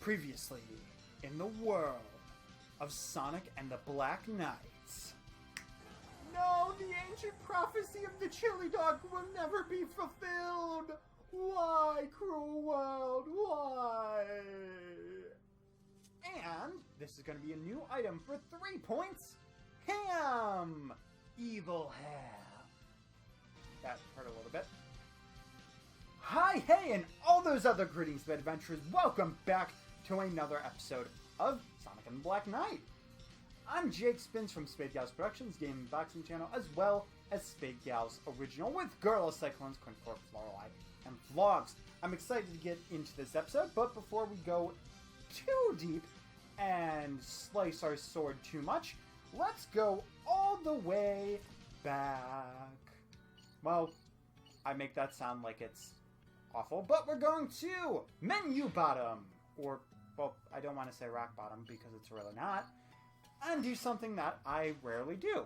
Previously, in the world of Sonic and the Black Knight. No, the ancient prophecy of the chili dog will never be fulfilled! Why, cruel world, why? And this is going to be a new item for 3 points. Ham! Evil ham. That hurt a little bit. Hi, hey, and all those other greetings of adventurers. Welcome back to another episode of Sonic and the Black Knight. I'm Jake Spins from Spade Gals Productions, game and boxing channel, as well as Spade Gals Original with Gorilla Cyclones, Quincorp, Florali, and Vlogs. I'm excited to get into this episode, but before we go too deep and slice our sword too much, let's go all the way back. Well, I make that sound like it's awful, but we're going to Menu Bottom, or, well, I don't want to say Rock Bottom because it's really not, and do something that I rarely do.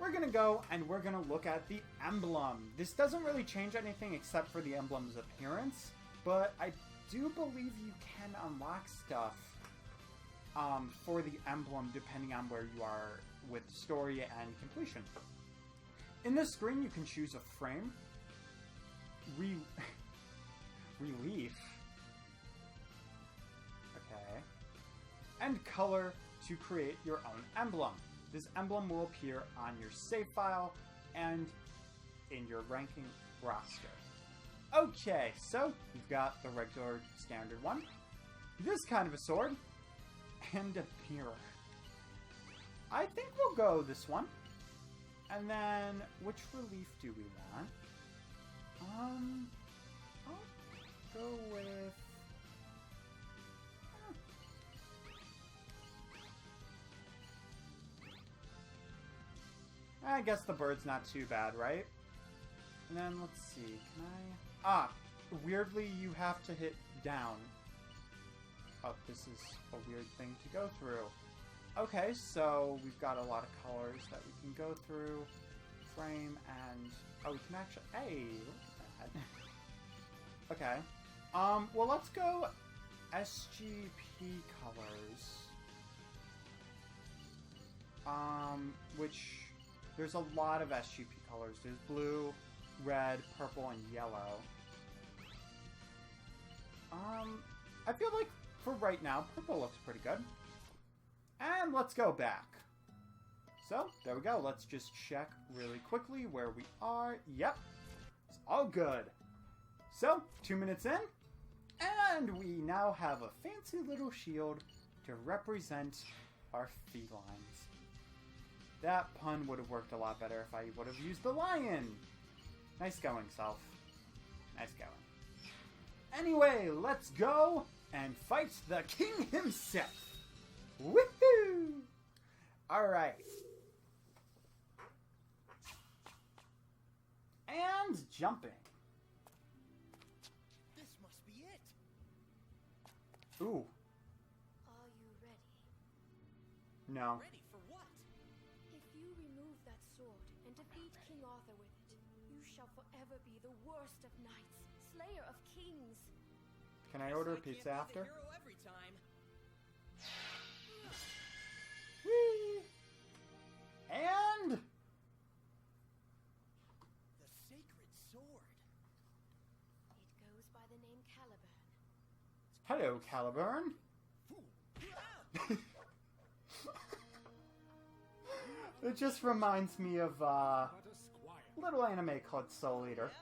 We're going to go and we're going to look at the emblem. This doesn't really change anything except for the emblem's appearance, but I do believe you can unlock stuff for the emblem depending on where you are with story and completion. In this screen, you can choose a frame, relief, okay, and color to create your own emblem. This emblem will appear on your save file and in your ranking roster. Okay, so you've got the regular standard one, this kind of a sword, and a mirror. I think we'll go this one. And then, which relief do we want? I'll go with... I guess the bird's not too bad, right? And then, let's see, can I... weirdly, you have to hit down. Oh, this is a weird thing to go through. Okay, so we've got a lot of colors that we can go through. Frame and... oh, we can actually... hey, look at that. Okay. Well, let's go SGP colors. Which... there's a lot of SGP colors. There's blue, red, purple, and yellow. I feel like, for right now, purple looks pretty good. And let's go back. So, there we go. Let's just check really quickly where we are. Yep. It's all good. So, 2 minutes in. And we now have a fancy little shield to represent our felines. That pun would have worked a lot better if I would have used the lion. Nice going, self. Nice going. Anyway, let's go and fight the king himself. Woohoo! Alright. And jumping. This must be it. Ooh. Are you ready? No. Ready for what? If you remove that sword and defeat King Arthur with it, you shall forever be the worst of knights, slayer of kings. Can I order a Guess I pizza can't be the after? hero every time. Whee! And... The sacred sword. It goes by the name Caliburn. hello, Caliburn. Fool. It just reminds me of a little anime called Soul Eater. Yeah?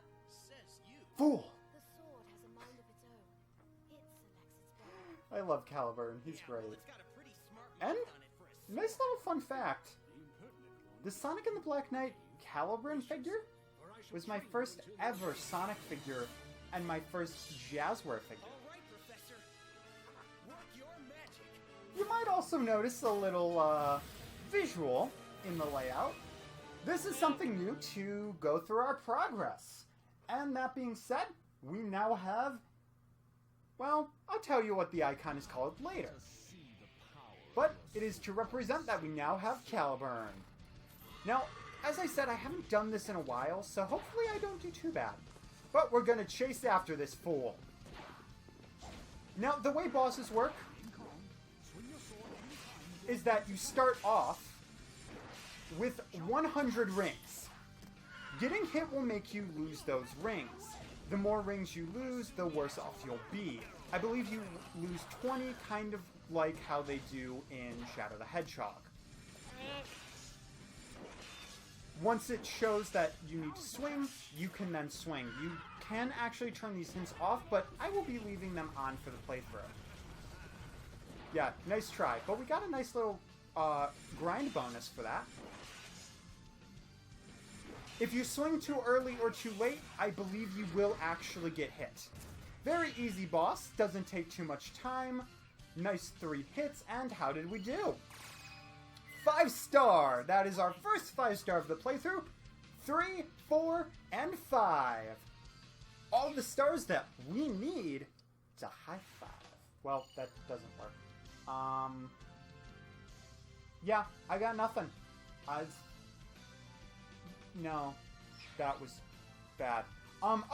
Says you. Fool! The sword has a mind of its own. It selects its blade. I love Caliburn. He's Yeah, great. well, it's got a pretty smart And mind on it for a nice little fun fact. The Sonic and the Black Knight Caliburn figure was my first ever Sonic figure and my first Jazzware figure. All right, Professor. Work your magic. You might also notice a little visual in the layout. This is something new to go through our progress. And that being said, we now have... well, I'll tell you what the icon is called later. But it is to represent that we now have Caliburn. Now, as I said, I haven't done this in a while, so hopefully I don't do too bad. But we're gonna chase after this fool. Now, the way bosses work is that you start off with 100 rings. Getting hit will make you lose those rings. The more rings you lose, the worse off you'll be. I believe you lose 20, kind of like how they do in Shadow the Hedgehog. Once it shows that you need to swing, you can then swing. You can actually turn these hints off, but I will be leaving them on for the playthrough. Yeah, nice try. But we got a nice little grind bonus for that. If you swing too early or too late, I believe you will actually get hit. Very easy boss, doesn't take too much time. Nice 3 hits, and how did we do? 5-star! That is our first 5-star of the playthrough. 3, 4, and 5. All the stars that we need to high five. Well, that doesn't work. Yeah, I got nothing. No, that was bad.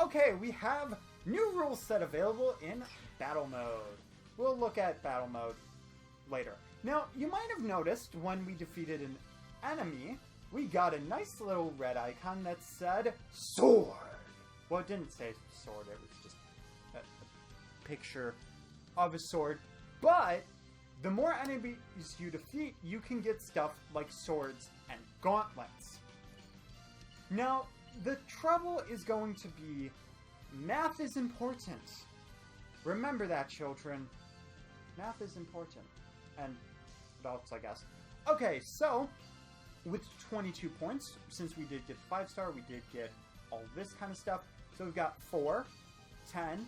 Okay, we have new rule set available in battle mode. We'll look at battle mode later. Now, you might have noticed when we defeated an enemy, we got a nice little red icon that said sword. Well, it didn't say sword, it was just a picture of a sword. But the more enemies you defeat, you can get stuff like swords and gauntlets. Now, the trouble is going to be math is important. Remember that, children. Math is important. And adults, I guess. Okay, so with 22 points, since we did get 5-star, we did get all this kind of stuff. So we've got 4, 10,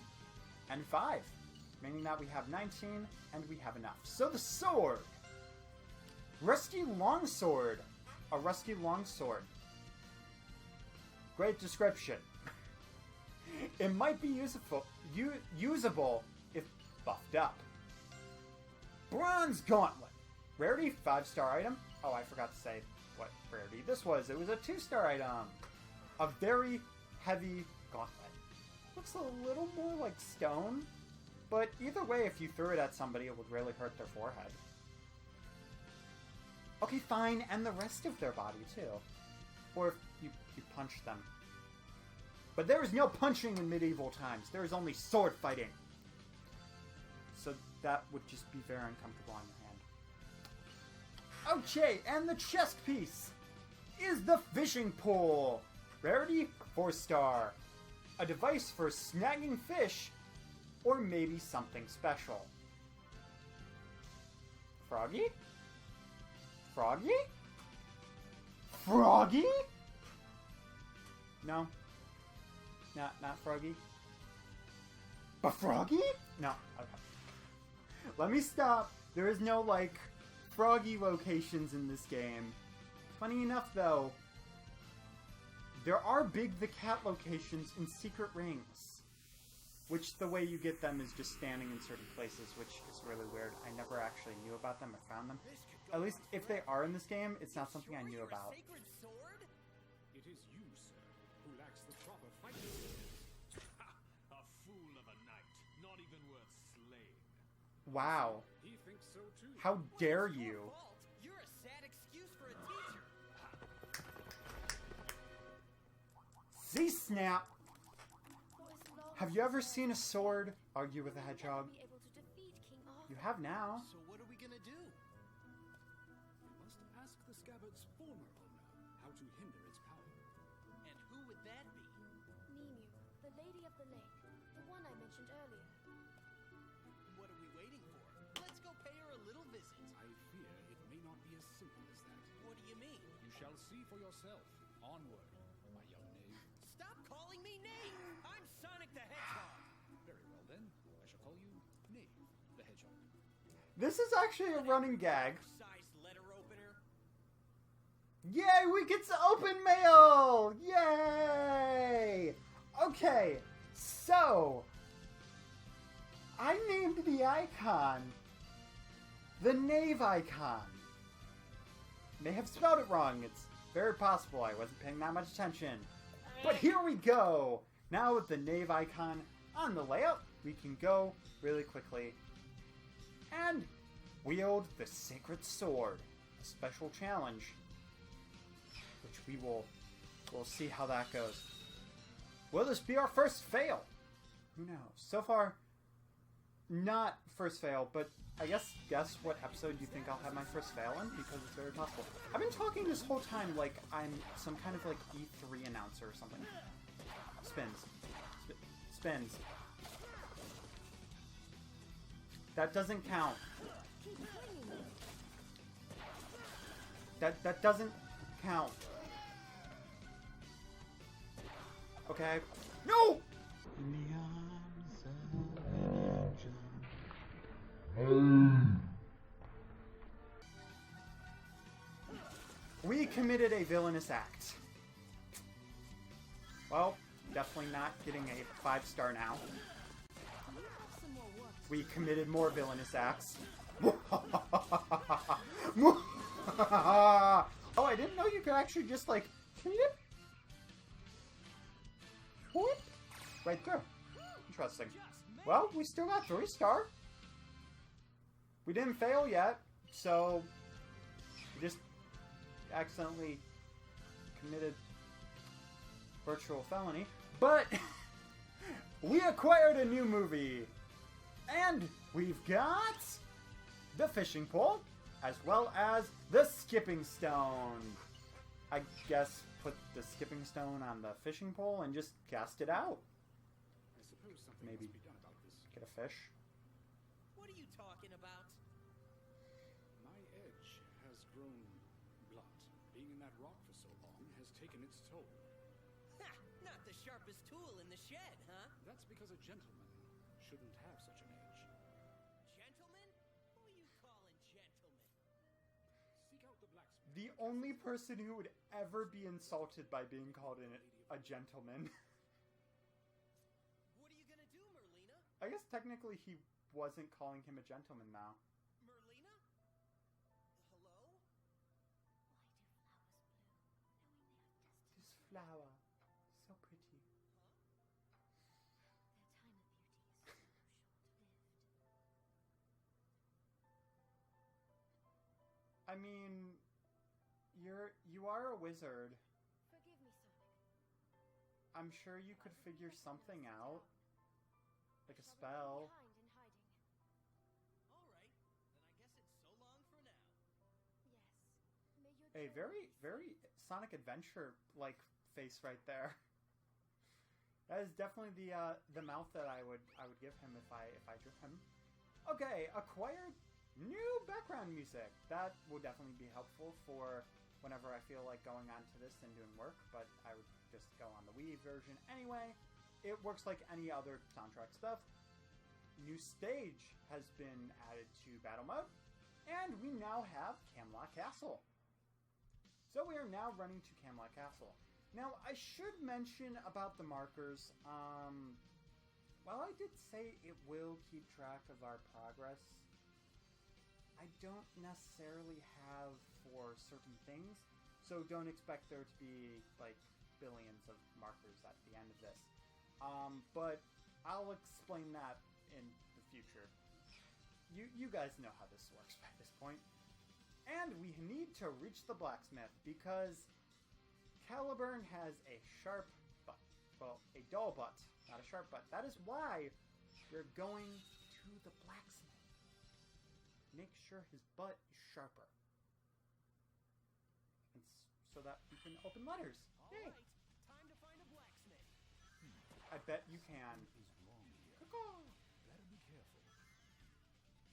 and 5. Meaning that we have 19, and we have enough. So the sword. Rusty longsword. A rusty longsword. Great description. It might be usable if buffed up. Bronze gauntlet. Rarity, 5-star item. Oh, I forgot to say what rarity this was. It was a 2-star item. A very heavy gauntlet. Looks a little more like stone. But either way, if you threw it at somebody, it would really hurt their forehead. Okay, fine. And the rest of their body, too. Or if you punch them. But there is no punching in medieval times. There is only sword fighting. So that would just be very uncomfortable on your hand. Okay, and the chest piece is the fishing pole. Rarity, 4-star. A device for snagging fish, or maybe something special. Froggy? Froggy? Froggy? No. Not Froggy. But Froggy? No. Okay. Let me stop. There is no, like, Froggy locations in this game. Funny enough, though, there are Big the Cat locations in Secret Rings. Which the way you get them is just standing in certain places, which is really weird. I never actually knew about them or found them. At least if they are in this game, it's not something I knew about. It is you, sir, who lacks the proper fighting skills. A fool of a knight, not even worth slaying. Wow. He thinks so too. How dare you? You're a sad excuse for a teacher. See, Snap! Have you ever seen a sword argue with a hedgehog? You have now. So what are we gonna do? You must ask the scabbard's former owner how to hinder its power. And who would that be? Mimu, the Lady of the Lake, the one I mentioned earlier. What are we waiting for? Let's go pay her a little visit. I fear it may not be as simple as that. What do you mean? You shall see for yourself. Onward, my young knave. Stop calling me Knave! I'm Sonic the Hedgehog! Very well then, I shall call you Knave the Hedgehog. This is actually a running gag. Size letter opener. Yay, we get to open mail! Yay! Okay, so I named the icon the Knave icon. May have spelled it wrong. It's very possible. I wasn't paying that much attention. But here we go! Now with the Knave icon on the layout, we can go really quickly and wield the Sacred Sword, a special challenge, which we'll see how that goes. Will this be our first fail? Who knows? So far, not first fail, but I guess what episode you think I'll have my first fail in, because it's very possible. I've been talking this whole time like I'm some kind of like E3 announcer or something. Spins. Spins. That doesn't count. That doesn't count. Okay. No! In the arms of an angel. We committed a villainous act. Well, definitely not getting a 5-star now. We committed more villainous acts. Oh, I didn't know you could actually just like whoop, right there. Interesting. Well, we still got 3-star. We didn't fail yet, so we just accidentally committed virtual felony. But we acquired a new movie, and we've got the fishing pole as well as the skipping stone. I guess put the skipping stone on the fishing pole and just cast it out. I suppose something Maybe must be done about this. get a fish. What are you talking about? My edge has grown blunt. Being in that rock for so long has taken its toll. Ha! Not the sharpest tool in the shed, huh? That's because a gentleman shouldn't have such an edge. Gentlemen? Who are you calling gentlemen? Seek out the blacksmith. The only person who would ever be insulted by being called a gentleman. What are you gonna do, Merlina? I guess technically he wasn't calling him a gentleman now. Merlina? Hello? This flower, so pretty. I mean, you are a wizard. Forgive me, Sonic. I'm sure you could figure something out, like a Shall we spell. remain behind in hiding? All right. Then I guess it's so long for now. Yes. May your A journey very Sonic Adventure like face right there. That is definitely the mouth that I would give him if I drew him. Okay, acquired new background music. That will definitely be helpful for whenever I feel like going on to this and doing work, but I would just go on the Wii version anyway. It works like any other soundtrack stuff. New stage has been added to battle mode, and we now have Camelot Castle. So we are now running to Camelot Castle. Now, I should mention about the markers. While I did say it will keep track of our progress, I don't necessarily have for certain things, so don't expect there to be like billions of markers at the end of this. But I'll explain that in the future. You guys know how this works by this point. And we need to reach the blacksmith because Caliburn has a sharp butt. Well, a dull butt, not a sharp butt. That is why we're going to the blacksmith. Make sure his butt is sharper. And so that we can open letters. All Yay! right. Time to find a blacksmith. I bet you can. Is wrong here. Caw-caw. Better be careful.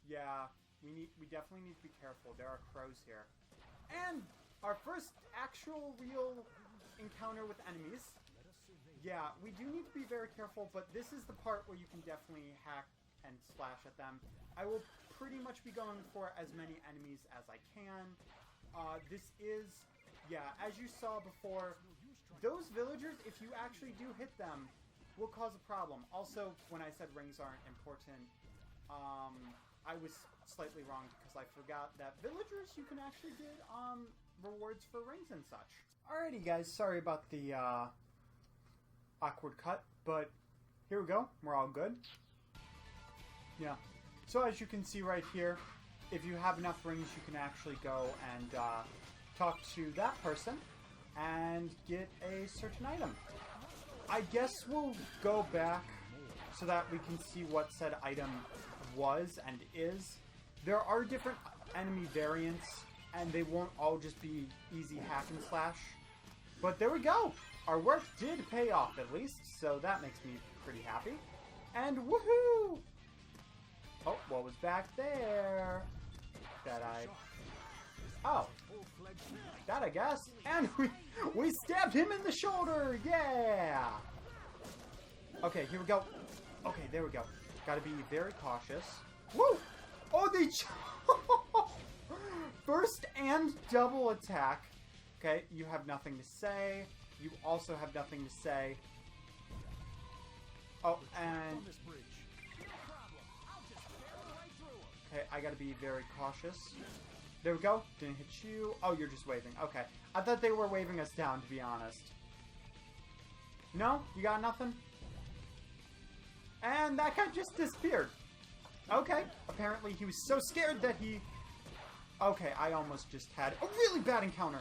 Yeah, we definitely need to be careful. There are crows here. And our first actual real encounter with enemies. Let us survey. Yeah, we do need to be very careful, but this is the part where you can definitely hack and slash at them. I will pretty much be going for as many enemies as I can. This is, yeah, as you saw before, those villagers, if you actually do hit them, will cause a problem. Also, when I said rings aren't important, I was slightly wrong because I forgot that villagers you can actually get rewards for rings and such. Alrighty guys, sorry about the awkward cut, but here we go, we're all good. Yeah. So as you can see right here, if you have enough rings, you can actually go and talk to that person and get a certain item. I guess we'll go back so that we can see what said item was and is. There are different enemy variants, and they won't all just be easy hack and slash. But there we go! Our work did pay off at least, so that makes me pretty happy. And woohoo! Oh, what was back there? Oh. That, I guess. And we stabbed him in the shoulder! Yeah! Okay, here we go. Okay, there we go. Gotta be very cautious. Woo! Oh, they... First and double attack. Okay, you have nothing to say. You also have nothing to say. Oh, and... Okay, I gotta be very cautious. There we go. Didn't hit you. Oh, you're just waving. Okay. I thought they were waving us down, to be honest. No? You got nothing? And that guy just disappeared. Okay. Apparently he was so scared that he... Okay, I almost just had a really bad encounter.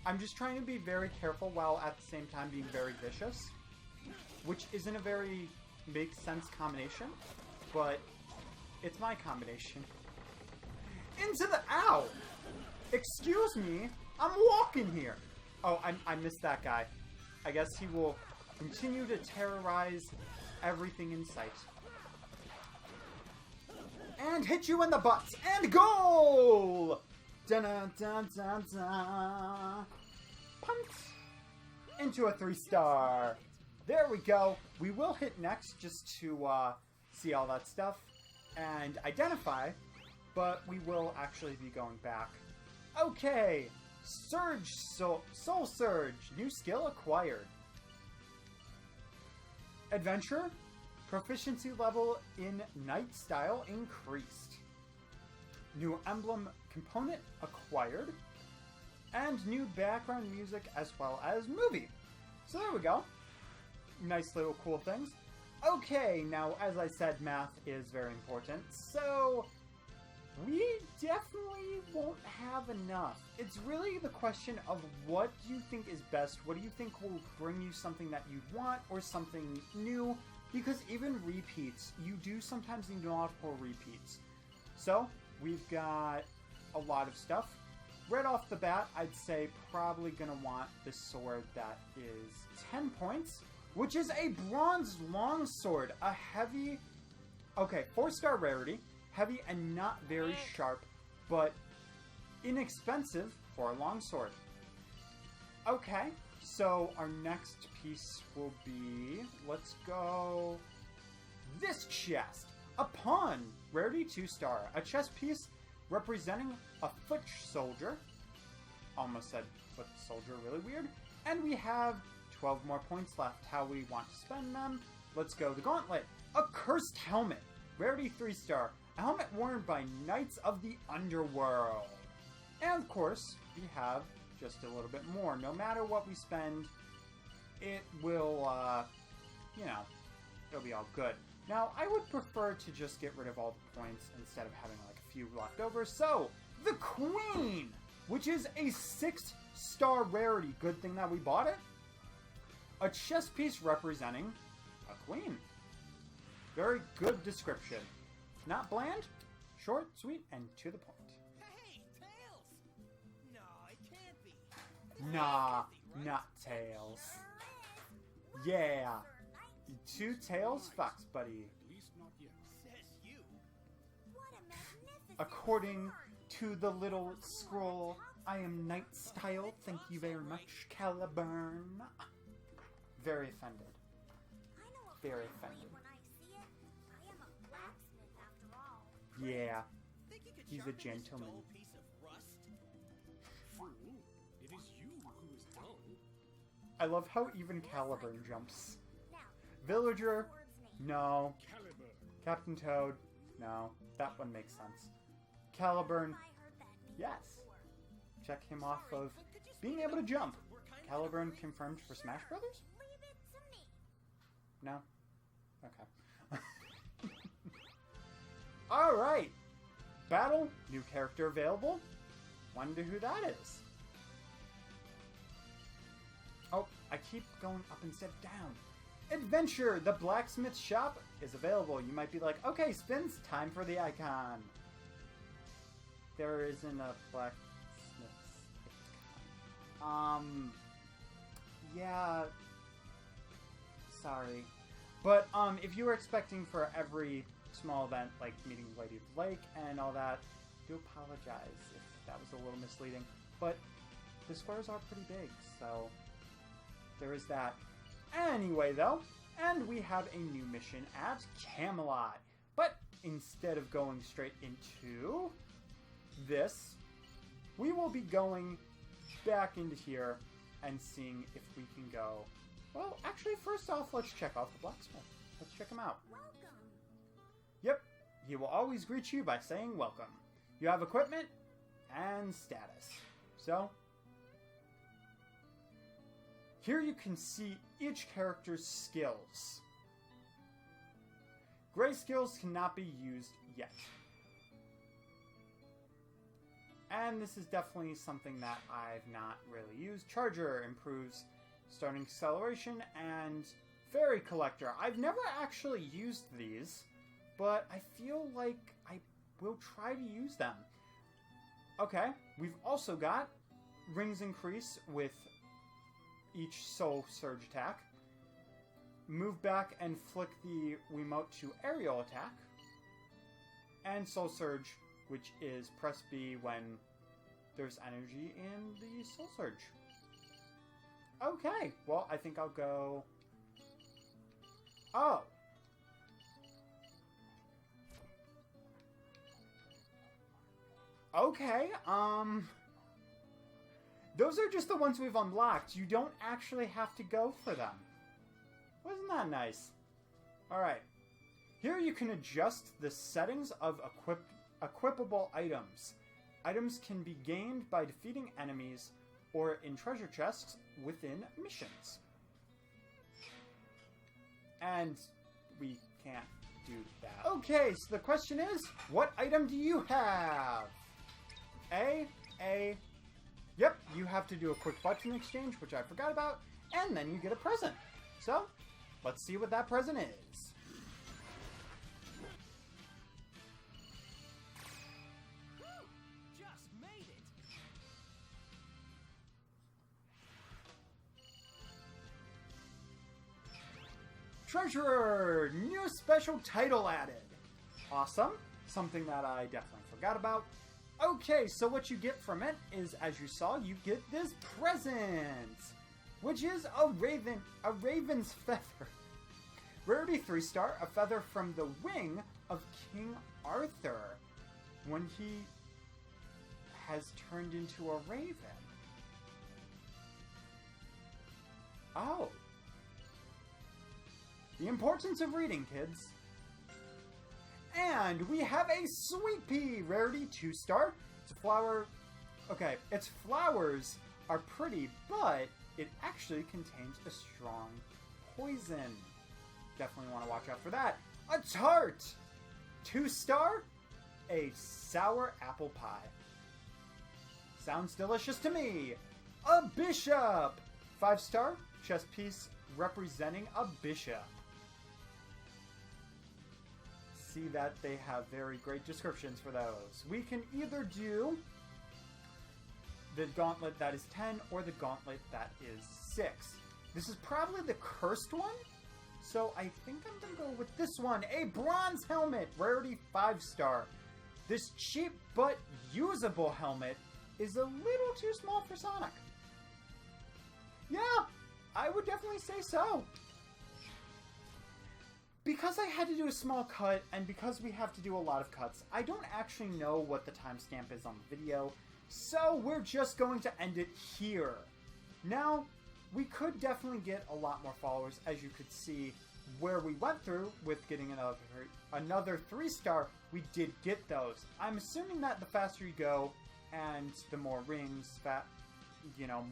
I'm just trying to be very careful while at the same time being very vicious. Which isn't a very make sense combination. But it's my combination. Into the... Ow! Excuse me. I'm walking here. Oh, I missed that guy. I guess he will continue to terrorize everything in sight. And hit you in the butt. And goal! Dun-dun-dun-dun-dun. Punt. Into a 3-star. There we go. We will hit next just to see all that stuff and identify, but we will actually be going back. Okay. Surge, Soul Surge. New skill acquired. Adventure. Proficiency level in Night Style increased. New emblem component acquired. And new background music as well as movie. So there we go. Nice little cool things. Okay, now as I said, math is very important. So we definitely won't have enough. It's really the question of what do you think is best? What do you think will bring you something that you want or something new? Because even repeats, you do sometimes need multiple repeats. So we've got a lot of stuff. Right off the bat, I'd say probably gonna want the sword that is 10 points, which is a bronze longsword, a heavy, okay, 4-star rarity, heavy and not very sharp, but inexpensive for a longsword. Okay, so our next piece will be, let's go, this chest, a pawn, rarity 2-star, a chest piece representing a foot soldier, almost said foot soldier, really weird, and we have 12 more points left. How we want to spend them. Let's go. The gauntlet. A cursed helmet. Rarity 3-star. A helmet worn by knights of the underworld. And of course, we have just a little bit more. No matter what we spend, it will, you know, it'll be all good. Now, I would prefer to just get rid of all the points instead of having like a few left over. So, the Queen, which is a 6-star rarity. Good thing that we bought it. A chest piece representing a queen. Very good description. Not bland, short, sweet, and to the point. Hey, Tails! No, it can't be. Nah, not Tails. Yeah. 2 Tails? Fox, buddy. At least not yet. Says you. According to the little scroll, I am Night Style. Thank you very much, Caliburn. Very offended. Very offended. Yeah, Think you could he's a sharpen this gentleman. dull piece of rust? Fool, it is you who is dull. I love how even Caliburn jumps. Villager, no. Caliber. Captain Toad, no. That one makes sense. Caliburn, yes. Check him off of being able to jump. Caliburn confirmed for Smash Brothers? No? Okay. Alright. Battle, new character available. Wonder who that is. Oh, I keep going up instead of down. Adventure, the blacksmith shop is available. You might be like, okay, Spins, time for the icon. There isn't a blacksmith icon. Yeah. Sorry. But, if you were expecting for every small event, like meeting Lady of the Lake and all that, I do apologize if that was a little misleading. But the squares are pretty big, so there is that. Anyway, though, and we have a new mission at Camelot. But instead of going straight into this, we will be going back into here and seeing if we can go. Well, actually, first off, let's check out the blacksmith. Let's check him out. Welcome. Yep, he will always greet you by saying welcome. You have equipment and status. So, here you can see each character's skills. Gray skills cannot be used yet. And this is definitely something that I've not really used. Charger improves starting acceleration, and Fairy Collector. I've never actually used these, but I feel like I will try to use them. Okay, we've also got Rings Increase with each Soul Surge attack. Move back and flick the Wiimote to aerial attack. And Soul Surge, which is press B when there's energy in the Soul Surge. Okay, well, I think I'll go... Oh. Okay, those are just the ones we've unlocked. You don't actually have to go for them. Wasn't that nice? Alright. Here you can adjust the settings of equipable items. Items can be gained by defeating enemies or in treasure chests within missions. And we can't do that. Okay, so the question is, what item do you have? Yep, you have to do a quick button exchange, which I forgot about, and then you get a present. So, let's see what that present is. Just made it. Treasurer! New special title added. Awesome. Something that I definitely forgot about. Okay, so what you get from it is, as you saw, you get this present, which is a raven's feather. Rarity 3-star, a feather from the wing of King Arthur when he has turned into a raven. Oh. The importance of reading, kids. And we have a Sweet Pea, rarity 2-star. It's a flower. Okay, its flowers are pretty, but it actually contains a strong poison. Definitely want to watch out for that. A tart, 2-star, a sour apple pie. Sounds delicious to me. A bishop, 5-star, chess piece representing a bishop. See that they have very great descriptions for those. We can either do the gauntlet that is 10 or the gauntlet that is 6. This is probably the cursed one, so I think I'm going to go with this one. A bronze helmet, rarity 5-star. This cheap but usable helmet is a little too small for Sonic. Yeah, I would definitely say so. Because I had to do a small cut, and because we have to do a lot of cuts, I don't actually know what the timestamp is on the video, so we're just going to end it here. Now, we could definitely get a lot more followers, as you could see where we went through with getting another 3-star. We did get those. I'm assuming that the faster you go, and the more rings,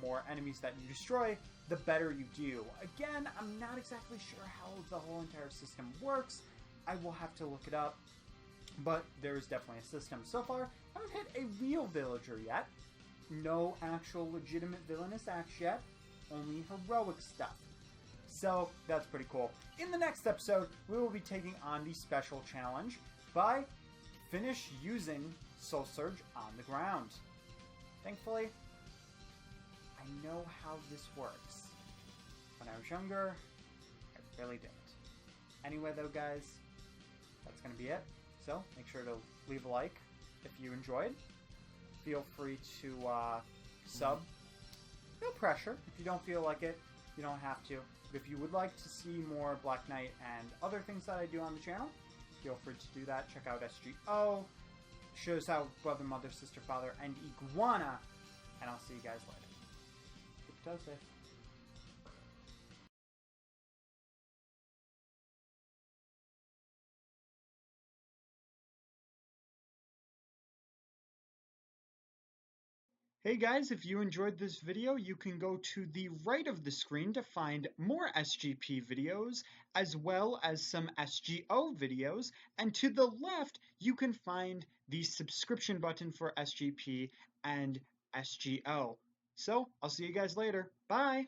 more enemies that you destroy, the better you do. Again, I'm not exactly sure how the whole entire system works. I will have to look it up. but there is definitely a system. So far, I haven't hit a real villager yet. No actual legitimate villainous acts yet. Only heroic stuff. So that's pretty cool. In the next episode, we will be taking on the special challenge by finish using Soul Surge on the ground. Thankfully, I know how this works. When I was younger, I really didn't. Anyway though, guys, that's going to be it. So make sure to leave a like if you enjoyed. Feel free to sub. No pressure. If you don't feel like it, you don't have to. But if you would like to see more Black Knight and other things that I do on the channel, feel free to do that. Check out SGO. Shows how brother, mother, sister, father, and iguana. And I'll see you guys later. Keep it safe. Hey guys, if you enjoyed this video, you can go to the right of the screen to find more SGP videos, as well as some SGO videos, and to the left, you can find the subscription button for SGP and SGO. So, I'll see you guys later. Bye!